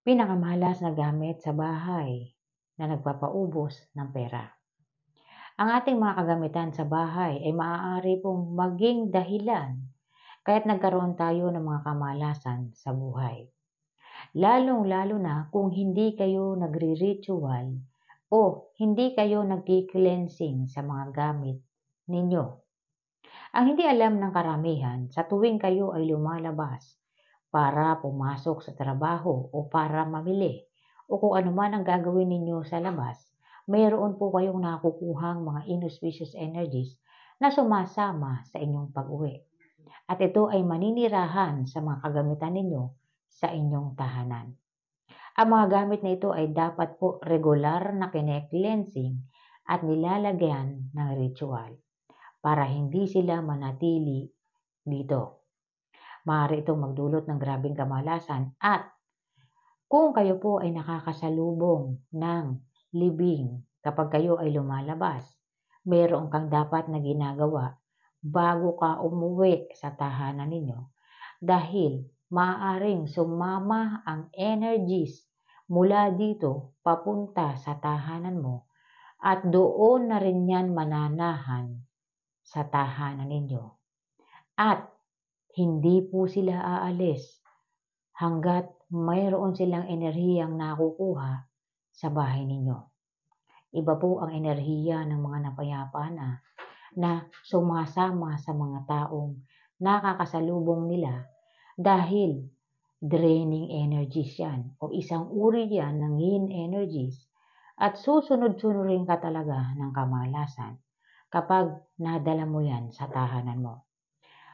Pinakamalas na gamit sa bahay na nagpapaubos ng pera. Ang ating mga kagamitan sa bahay ay maaari pong maging dahilan kaya't nagkaroon tayo ng mga kamalasan sa buhay. Lalong-lalo na kung hindi kayo nagre-ritual o hindi kayo nagki-cleansing sa mga gamit ninyo. Ang hindi alam ng karamihan, sa tuwing kayo ay lumalabas para pumasok sa trabaho o para mamili o kung ano man ang gagawin ninyo sa labas, mayroon po kayong nakukuhang mga inauspicious energies na sumasama sa inyong pag-uwi. At ito ay maninirahan sa mga kagamitan ninyo sa inyong tahanan. Ang mga gamit na ito ay dapat po regular na kine-cleansing at nilalagyan ng ritual para hindi sila manatili dito. Maaari itong magdulot ng grabeng kamalasan at kung kayo po ay nakakasalubong ng libing kapag kayo ay lumalabas, mayroon kang dapat na ginagawa bago ka umuwi sa tahanan ninyo dahil maaaring sumama ang energies mula dito papunta sa tahanan mo at doon na rin yan mananahan sa tahanan ninyo. At hindi po sila aalis hanggat mayroon silang enerhiyang nakukuha sa bahay ninyo. Iba po ang enerhiya ng mga napayapa na sumasama sa mga taong nakakasalubong nila dahil draining energies yan o isang uri yan ng yin energies at susunod-sunurin ka talaga ng kamalasan kapag nadala mo yan sa tahanan mo.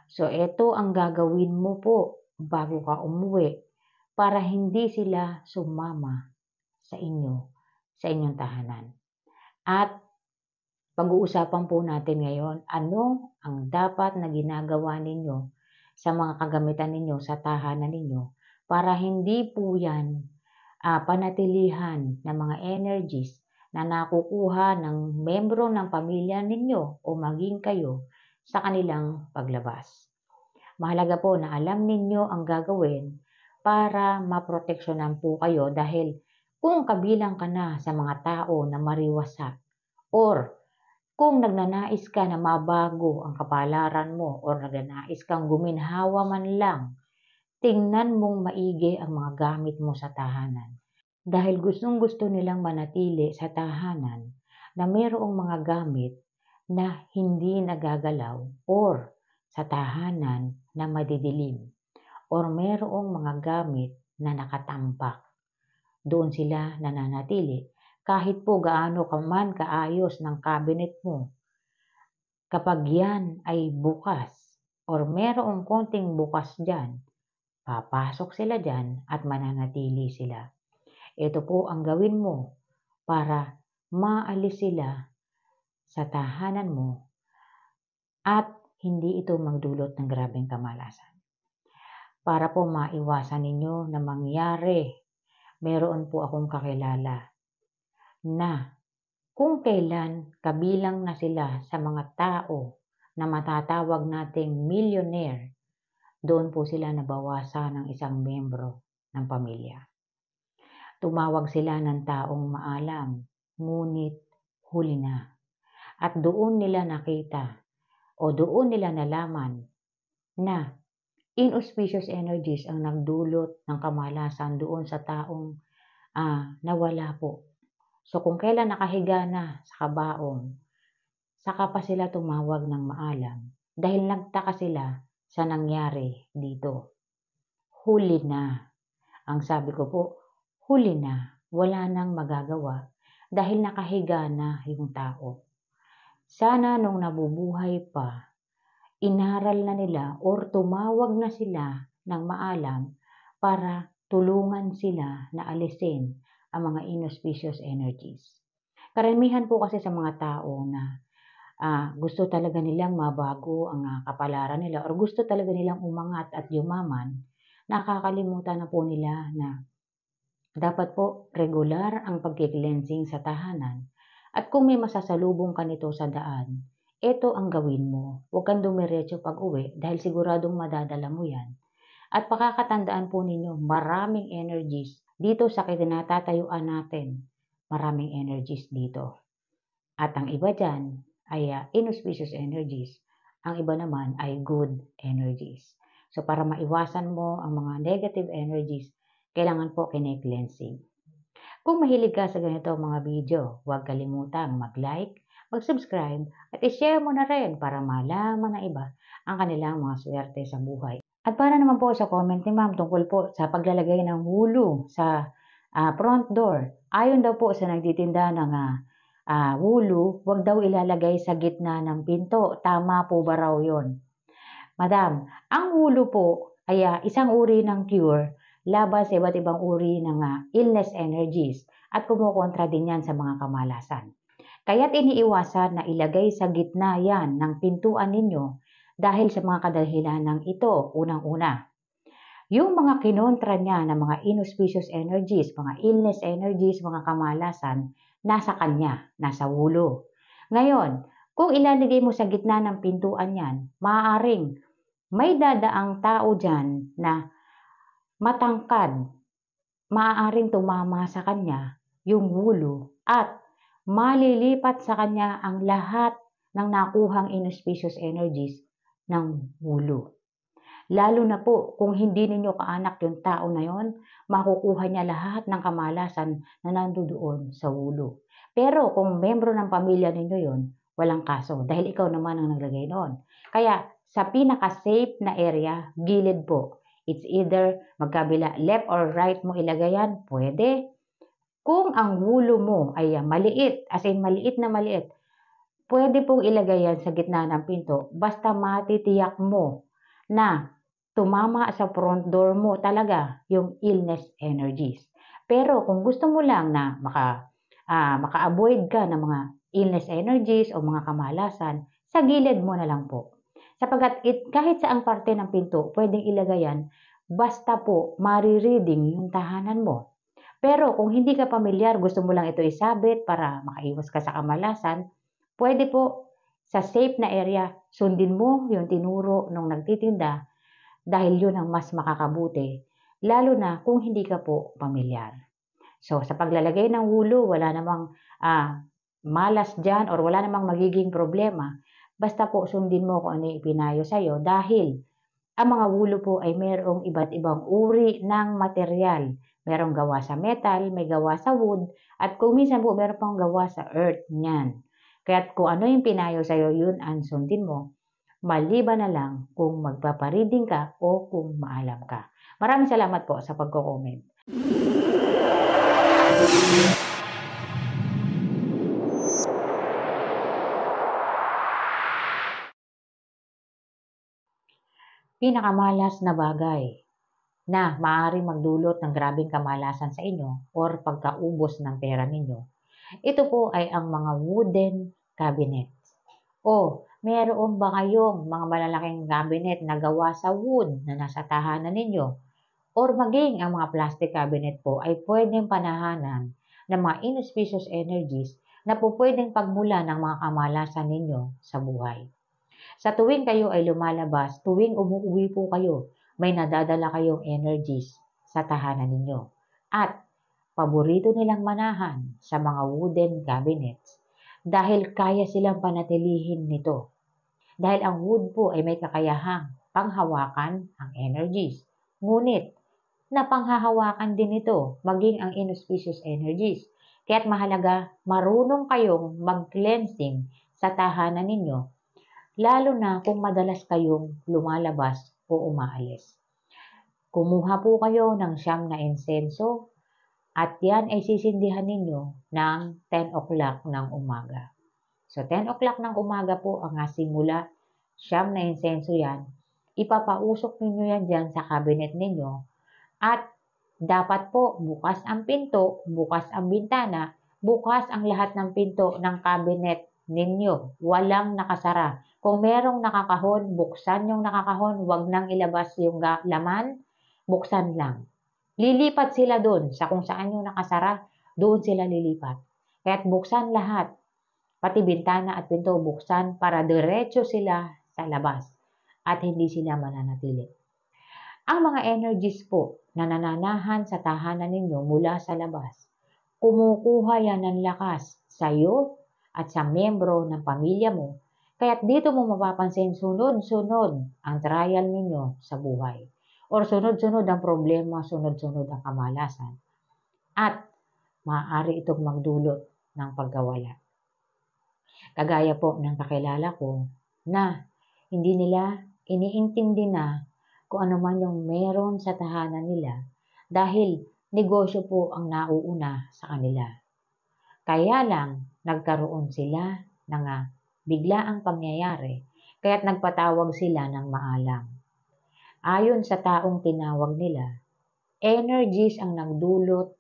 So ito ang gagawin mo po bago ka umuwi para hindi sila sumama sa inyong tahanan. At pag-uusapan po natin ngayon, ano ang dapat na ginagawa ninyo sa mga kagamitan ninyo sa tahanan ninyo para hindi po yan panatilihan ng mga energies na nakukuha ng membro ng pamilya ninyo o maging kayo sa kanilang paglabas. Mahalaga po na alam ninyo ang gagawin para maproteksyonan po kayo dahil kung kabilang ka na sa mga tao na mariwasa or kung nagnanais ka na mabago ang kapalaran mo or nagnanais kang guminhawa man lang, tingnan mong maigi ang mga gamit mo sa tahanan. Dahil gustong-gusto nilang manatili sa tahanan na mayroong mga gamit na hindi nagagalaw or sa tahanan na madidilim or mayroong mga gamit na nakatampak. Doon sila nananatili kahit po gaano ka man kaayos ng cabinet mo. Kapag yan ay bukas or mayroong konting bukas dyan, papasok sila dyan at mananatili sila. Ito po ang gawin mo para maalis sila sa tahanan mo at hindi ito magdulot ng grabeng kamalasan. Para po maiwasan ninyo na mangyari, meron po akong kakilala na kung kailan kabilang na sila sa mga tao na matatawag nating millionaire, doon po sila nabawasan ng isang membro ng pamilya. Tumawag sila ng taong maalam, ngunit huli na. At doon nila nakita o doon nila nalaman na inauspicious energies ang nagdulot ng kamalasan doon sa taong nawala po. So kung kailan nakahiga na sa kabaong, saka pa sila tumawag ng maalam dahil nagtaka sila sa nangyari dito. Huli na. Ang sabi ko po, huli na. Wala nang magagawa dahil nakahiga na yung tao. Sana nung nabubuhay pa, inaral na nila or tumawag na sila ng maalam para tulungan sila na alisin ang mga inauspicious energies. Karamihan po kasi sa mga tao na gusto talaga nilang mabago ang kapalaran nila or gusto talaga nilang umangat at yumaman, nakakalimutan na po nila na dapat po regular ang pagki-cleansing sa tahanan. At kung may masasalubong ka nito sa daan, ito ang gawin mo. Huwag kang dumiretso pag-uwi dahil siguradong madadala mo yan. At pakakatandaan po ninyo, maraming energies Dito sa kinatatayuan natin, maraming energies dito. At ang iba dyan ay inauspicious energies. Ang iba naman ay good energies. So para maiwasan mo ang mga negative energies, kailangan po kine-cleansing. Kung mahilig ka sa ganito mga video, huwag kalimutang mag-like, mag-subscribe, at i-share mo na rin para malaman ng iba ang kanilang mga swerte sa buhay. At para naman po sa comment ni ma'am tungkol po sa paglalagay ng hulu sa front door, ayon daw po sa nagtitinda ng hulu, huwag daw ilalagay sa gitna ng pinto. Tama po ba raw yun? Madam, ang hulu po ay isang uri ng cure laban sa iba't ibang uri ng illness energies at kumukontra din yan sa mga kamalasan. Kaya't iniiwasan na ilagay sa gitna yan ng pintuan ninyo dahil sa mga kadahilanan ito. Unang-una, yung mga kinontra niya ng mga inauspicious energies, mga illness energies, mga kamalasan, nasa kanya, nasa ulo. Ngayon, kung ilalagay mo sa gitna ng pintuan yan, maaaring may dadaang tao dyan na matangkad, maaaring tumama sa kanya yung ulo at malilipat sa kanya ang lahat ng nakuhang inauspicious energies ng ulo. Lalo na po kung hindi ninyo kaanak yung tao na yon, makukuha niya lahat ng kamalasan na nandoon sa ulo. Pero kung membro ng pamilya ninyo yon, walang kaso dahil ikaw naman ang naglagay noon. Kaya sa pinaka-safe na area, gilid po. It's either magkabila, left or right mo ilagay yan, pwede. Kung ang ulo mo ay maliit, as in maliit na maliit, pwede pong ilagay yan sa gitna ng pinto basta matitiyak mo na tumama sa front door mo talaga yung illness energies. Pero kung gusto mo lang na maka-avoid ka ng mga illness energies o mga kamalasan, sa gilid mo na lang po. Sapagkat kahit saang parte ng pinto, pwedeng ilagay yan basta po marireading yung tahanan mo. Pero kung hindi ka pamilyar, gusto mo lang ito isabit para makaiwas ka sa kamalasan, pwede po sa safe na area, sundin mo yung tinuro nung nagtitinda dahil yun ang mas makakabuti, lalo na kung hindi ka po pamilyar. So sa paglalagay ng ulo, wala namang malas dyan or wala namang magiging problema. Basta po sundin mo kung ano yung ipinayo sa'yo dahil ang mga ulo po ay mayroong iba't ibang uri ng material. Merong gawa sa metal, may gawa sa wood, at kung minsan po meron pang gawa sa earth niyan. Kaya kung ano yung pinayo sa'yo, yun ang sundin mo. Maliban na lang kung magpapareading ka o kung maalam ka. Maraming salamat po sa pagko-comment. Pinakamalas na bagay na maaaring magdulot ng grabeng kamalasan sa inyo or pagkaubos ng pera ninyo. Ito po ay ang mga wooden cabinets. O meron ba kayong mga malalaking cabinet na gawa sa wood na nasa tahanan ninyo? Or maging ang mga plastic cabinet po ay pwedeng panahanan ng mga inauspicious energies na po pwedeng pagmula ng mga kamalasan ninyo sa buhay. Sa tuwing kayo ay lumalabas, tuwing umuwi po kayo, may nadadala kayong energies sa tahanan ninyo. At paborito nilang manahan sa mga wooden cabinets dahil kaya silang panatilihin nito. Dahil ang wood po ay may kakayahang panghawakan ang energies. Ngunit, napanghahawakan din ito maging ang inauspicious energies. Kaya't mahalaga marunong kayong mag-cleansing sa tahanan ninyo, lalo na kung madalas kayong lumalabas o umaalis. Kumuha po kayo ng siyam na insenso at yan ay sisindihan ninyo ng 10 o'clock ng umaga. So 10 o'clock ng umaga po ang simula, siyam na insenso yan. Ipapausok ninyo yan dyan sa cabinet ninyo at dapat po bukas ang pinto, bukas ang bintana, bukas ang lahat ng pinto ng cabinet ninyo. Walang nakasara. Kung merong nakakahon, buksan yung nakakahon, wag nang ilabas yung laman, buksan lang. Lilipat sila doon sa kung saan yung nakasara, doon sila lilipat. Kaya't buksan lahat, pati bintana at pinto buksan para diretso sila sa labas at hindi sila mananatili. Ang mga energies po na nananahan sa tahanan ninyo mula sa labas, kumukuha yan ng lakas sa iyo at sa miyembro ng pamilya mo. Kaya't dito mo mapapansin sunod-sunod ang trial ninyo sa buhay. Or sunod-sunod ang problema, sunod-sunod ang kamalasan. At maaari itong magdulot ng pagkawala. Kagaya po ng kakilala ko na hindi nila iniintindi na kung ano man yung meron sa tahanan nila dahil negosyo po ang nauuna sa kanila. Kaya lang nagkaroon sila ng biglaang pangyayari kaya't nagpatawag sila ng maalam. Ayon sa taong tinawag nila, energies ang nagdulot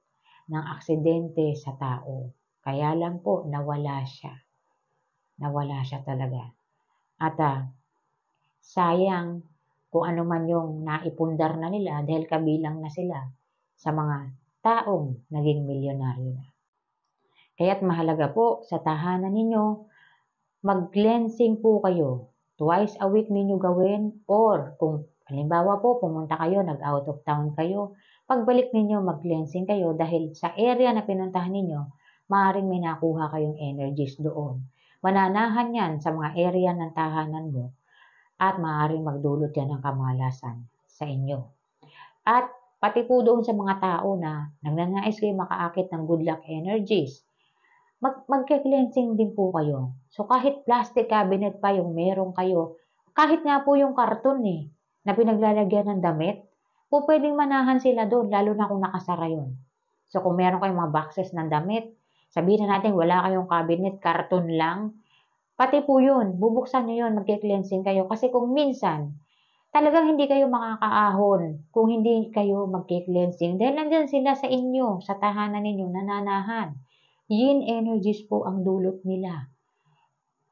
ng aksidente sa tao. Kaya lang po nawala siya. Nawala siya talaga. At sayang kung ano man yung naipundar na nila dahil kabilang na sila sa mga taong naging milyonaryo na. Kaya't mahalaga po sa tahanan ninyo, mag-cleansing po kayo. Twice a week ninyo gawin or kung halimbawa po pumunta kayo, nag-out of town kayo, pagbalik ninyo mag-cleansing kayo dahil sa area na pinuntahan ninyo, maaaring may nakuha kayong energies doon. Mananahan yan sa mga area ng tahanan mo at maaaring magdulot yan ng kamalasan sa inyo. At pati po doon sa mga tao na nagnanais kayo makaakit ng good luck energies, magke-cleansing din po kayo. So kahit plastic cabinet pa yung meron kayo, kahit nga po yung karton na pinaglalagyan ng damit, po pwedeng manahan sila doon, lalo na kung nakasara yun. So kung meron kayong mga boxes ng damit, sabihin na natin wala kayong cabinet, karton lang, pati po yun, bubuksan nyo yun, magke-cleansing kayo. Kasi kung minsan, talagang hindi kayo makakaahon kung hindi kayo magke-cleansing. Dahil nandyan sila sa inyo, sa tahanan ninyo, nananahan. Yin energies po ang dulot nila.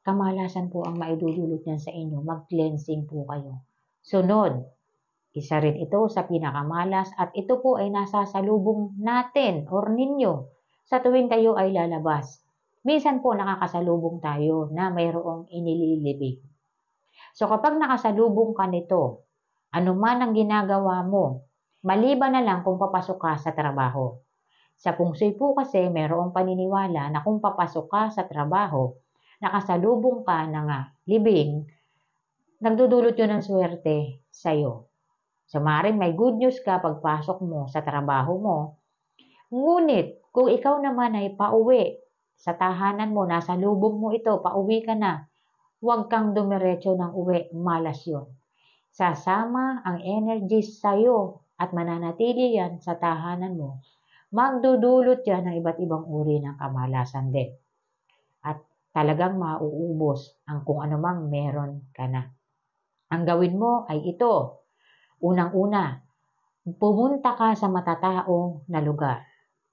Kamalasan po ang maidudulot niyan sa inyo. Mag-cleansing po kayo. Sunod, isa rin ito sa pinakamalas at ito po ay nasasalubong natin or ninyo sa tuwing kayo ay lalabas. Minsan po nakakasalubong tayo na mayroong inililibig. So kapag nakasalubong ka nito, anuman ang ginagawa mo, maliban na lang kung papasok ka sa trabaho. Sa pungsoy po kasi mayroong paniniwala na kung papasok ka sa trabaho, nakasalubong ka ng libing, nagdudulot yun ng swerte sa'yo. So maaaring may good news ka pagpasok mo sa trabaho mo. Ngunit kung ikaw naman ay pauwi sa tahanan mo, nasa lubong mo ito, pauwi ka na, huwag kang dumiretso ng uwi, malas yun. Sasama ang energies sa'yo at mananatili yan sa tahanan mo. Magdudulot yan ng iba't ibang uri ng kamalasan din. At talagang mauubos ang kung anumang meron ka na. Ang gawin mo ay ito. Unang-una, pumunta ka sa matatao na lugar.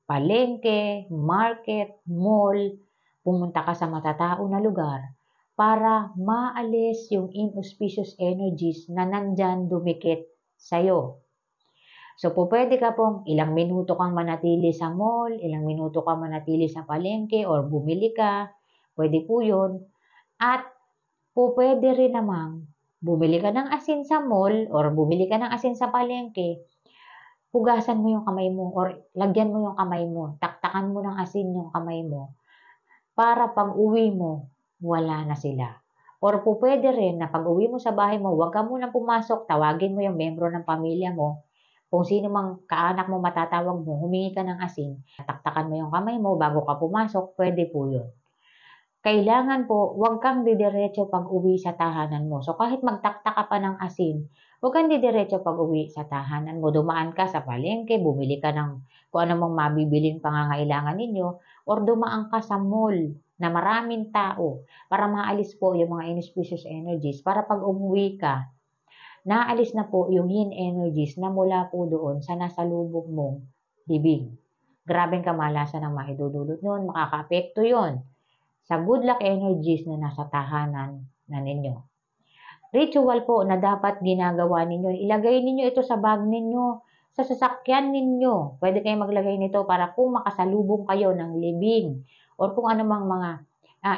Palengke, market, mall, pumunta ka sa matatao na lugar para maalis yung inauspicious energies na nandyan dumikit sa'yo. So, pwede ka pong ilang minuto kang manatili sa mall, ilang minuto kang manatili sa palengke, or bumili ka. Pwede po yun. At pwede rin namang bumili ka ng asin sa mall or bumili ka ng asin sa palengke. Hugasan mo yung kamay mo or lagyan mo yung kamay mo. Taktakan mo ng asin yung kamay mo para pag uwi mo, wala na sila. Or pwede rin na pag uwi mo sa bahay mo, huwag ka munang pumasok, tawagin mo yung membro ng pamilya mo. Kung sino mang kaanak mo matatawag mo, humingi ka ng asin, taktakan mo yung kamay mo bago ka pumasok, pwede po yun. Kailangan po, huwag kang didiretso pag uwi sa tahanan mo. So kahit magtakta ka pa ng asin, huwag kang didiretso pag uwi sa tahanan mo. Dumaan ka sa palengke, bumili ka ng kung anong mabibiling pangangailangan ninyo, or dumaan ka sa mall na maraming tao para maalis po yung mga inauspicious energies para pag umuwi ka, naalis na po yung yin energies na mula po doon sa nasalubog mong libing. Grabeng kamalasan ang maidudulot nun, makaka-apekto yun sa good luck energies na nasa tahanan na ninyo. Ritual po na dapat ginagawa ninyo, ilagay ninyo ito sa bag ninyo, sa sasakyan ninyo. Pwede kayong maglagay nito para kung makasalubong kayo ng libing or kung anumang mga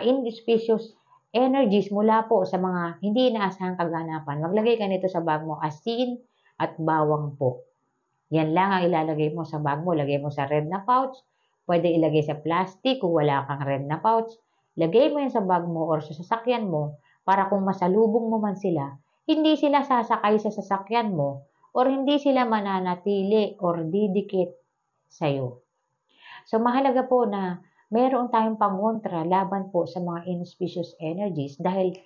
inauspicious energies mula po sa mga hindi inaasahang kaganapan. Maglagay ka nito sa bag mo. Asin, at bawang po. Yan lang ang ilalagay mo sa bag mo. Lagay mo sa red na pouch. Pwede ilagay sa plastic kung wala kang red na pouch. Lagay mo yan sa bag mo or sa sasakyan mo para kung masalubong mo man sila, hindi sila sasakay sa sasakyan mo or hindi sila mananatili or didikit sa'yo. So mahalaga po na meron tayong pangontra laban po sa mga inauspicious energies dahil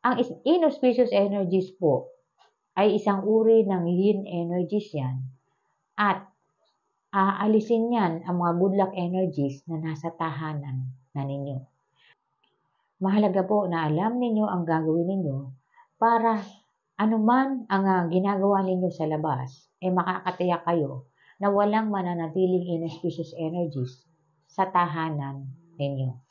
ang inauspicious energies po ay isang uri ng yin energies yan at aalisin yan ang mga good luck energies na nasa tahanan na ninyo. Mahalaga po na alam ninyo ang gagawin ninyo para anuman ang ginagawa ninyo sa labas, makakatiyak kayo na walang mananatiling inauspicious energies sa tahanan ninyo.